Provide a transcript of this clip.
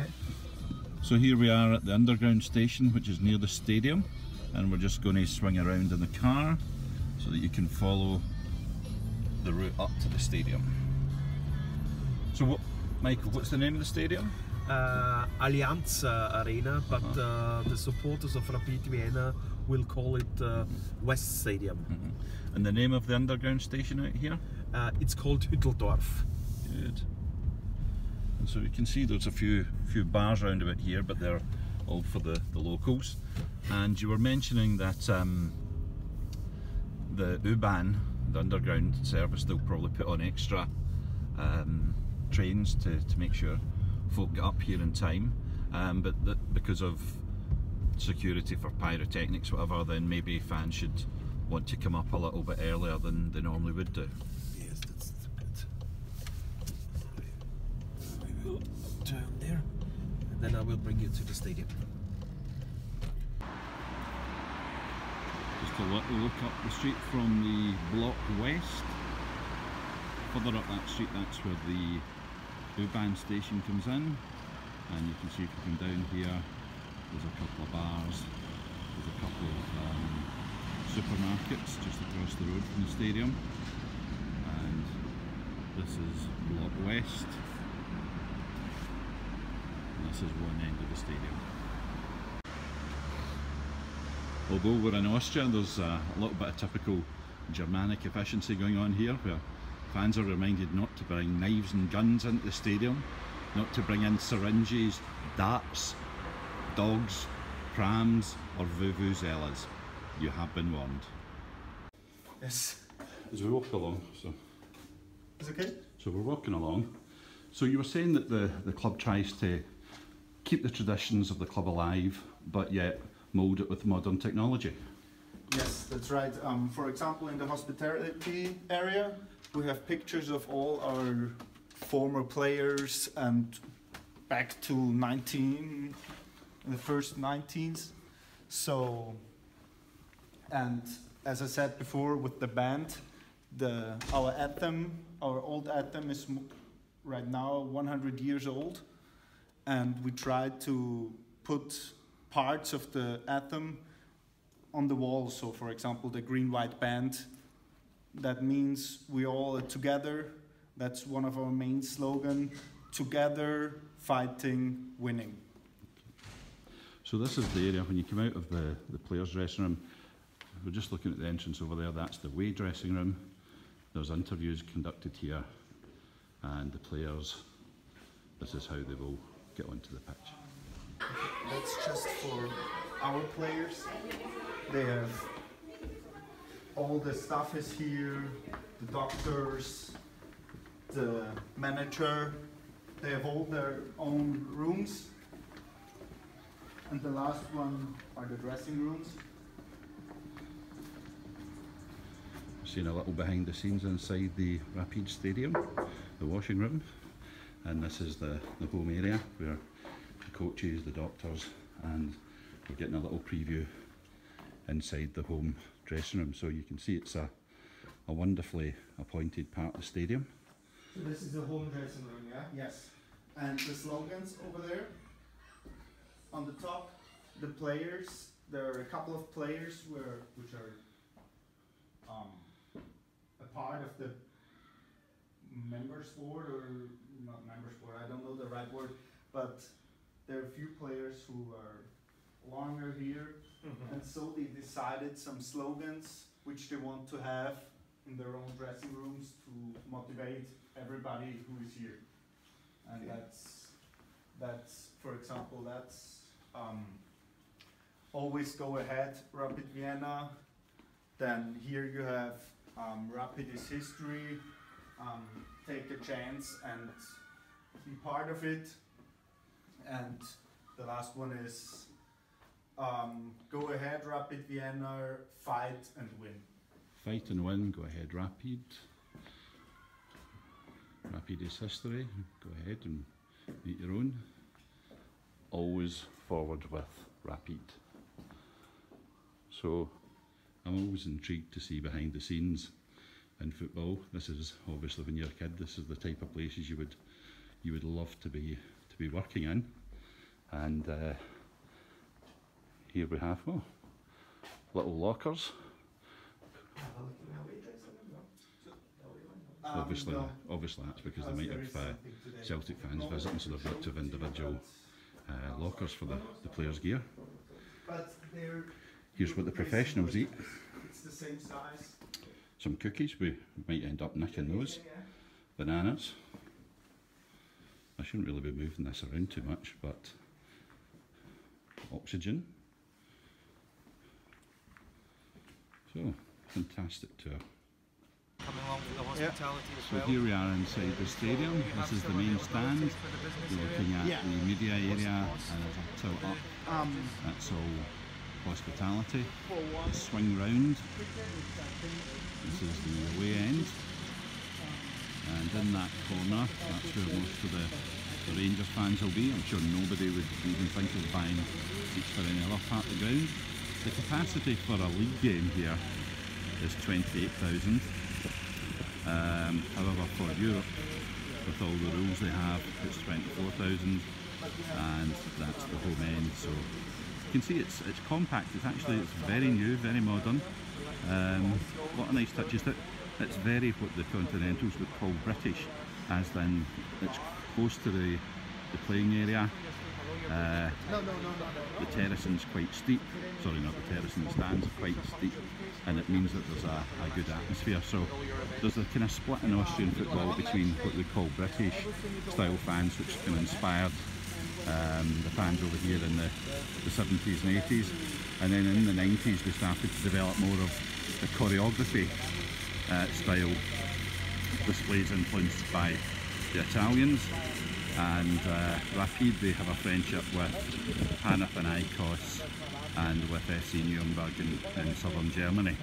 Okay. So here we are at the underground station, which is near the stadium, and we're just going to swing around in the car so that you can follow the route up to the stadium. So what, Michael, what's the name of the stadium? Allianz Arena, but the supporters of Rapid Vienna will call it West Stadium. And the name of the underground station out here? It's called Hütteldorf. Good. And so you can see there's a few bars around about here, but they're all for the locals. And you were mentioning that the U-Bahn, the underground service, they'll probably put on extra trains to make sure folk get up here in time, but because of security for pyrotechnics, whatever, then maybe fans should want to come up a little bit earlier than they normally would do. Yes, that's good. We will turn there, and then I will bring you to the stadium. Just a little look up the street from the block west. Further up that street, that's where the U-Bahn station comes in, and you can see if you come down here, there's a couple of bars, there's a couple of supermarkets just across the road from the stadium, and this is block west, and this is one end of the stadium. Although we're in Austria, there's a little bit of typical Germanic efficiency going on here, where fans are reminded not to bring knives and guns into the stadium, not to bring in syringes, darts, dogs, prams or vuvuzelas. You have been warned. Yes. As we walk along, so It's okay? So we're walking along. So you were saying that the club tries to keep the traditions of the club alive, but yet mould it with modern technology. Yes, that's right. For example, in the hospitality area, we have pictures of all our former players and back to the first 19s. So, and as I said before, with the band, our anthem, our old anthem is right now 100 years old, and we tried to put parts of the anthem on the wall. So, for example, the green-white band. That means we all are together. That's one of our main slogans. Together, fighting, winning. So this is the area when you come out of the players' dressing room. We're just looking at the entrance over there. That's the away dressing room. There's interviews conducted here, and the players, this is how they will get onto the pitch. That's just for our players. They have all the staff is here, the doctors, the manager. They have all their own rooms. And the last one are the dressing rooms. Seen a little behind the scenes inside the Rapid Stadium, the washing room, and this is the home area where the coaches, the doctors, and we're getting a little preview inside the home dressing room. So you can see it's a wonderfully appointed part of the stadium. So this is the home dressing room, yeah? Yes. And the slogans over there on the top, the players, there are a couple of players which are a part of the members board, or not members board, I don't know the right word, but there are a few players who are longer here, and so they decided some slogans which they want to have in their own dressing rooms to motivate everybody who is here. And that's for example, that's always go ahead, Rapid Vienna. Then here you have Rapid is history, take a chance and be part of it. And the last one is go ahead, Rapid Vienna, fight and win. Fight and win, go ahead Rapid. Rapid is history, go ahead and meet your own. Always forward with Rapid. So I'm always intrigued to see behind the scenes in football. This is obviously when you're a kid, this is the type of places you would love to be working in. And here we have little lockers. Obviously that's because they might have Celtic fans visiting, so they've got to have individual lockers for the players' gear. Here's what the professionals eat. It's the same size. Some cookies, we might end up nicking those. Bananas. I shouldn't really be moving this around too much, but oxygen. So, fantastic tour. Coming along with the hospitality as So well. here we are inside the stadium. This is the main stand. We're looking at the media area, and as I tilt up, that's all hospitality. Swing round. This is the away end. And in that corner, that's where most of the Rangers fans will be. I'm sure nobody would even think of buying seats for any other part of the ground. The capacity for a league game here is 28,000. However, for Europe, with all the rules they have, it's 24,000, and that's the home end. So you can see it's compact. It's very new, very modern. A lot of nice touches to it. It's very what the Continentals would call British, as in it's close to the playing area. The terracing's quite steep. Sorry, not the terracing, the stands are quite steep, and it means that there's a good atmosphere. So there's a kind of split in Austrian football between what we call British style fans, which kind of inspired the fans over here in the 70s and 80s, and then in the 90s we started to develop more of the choreography style displays influenced by the Italians. And Rapid, they have a friendship with Panathinaikos and with SC Nuremberg in southern Germany.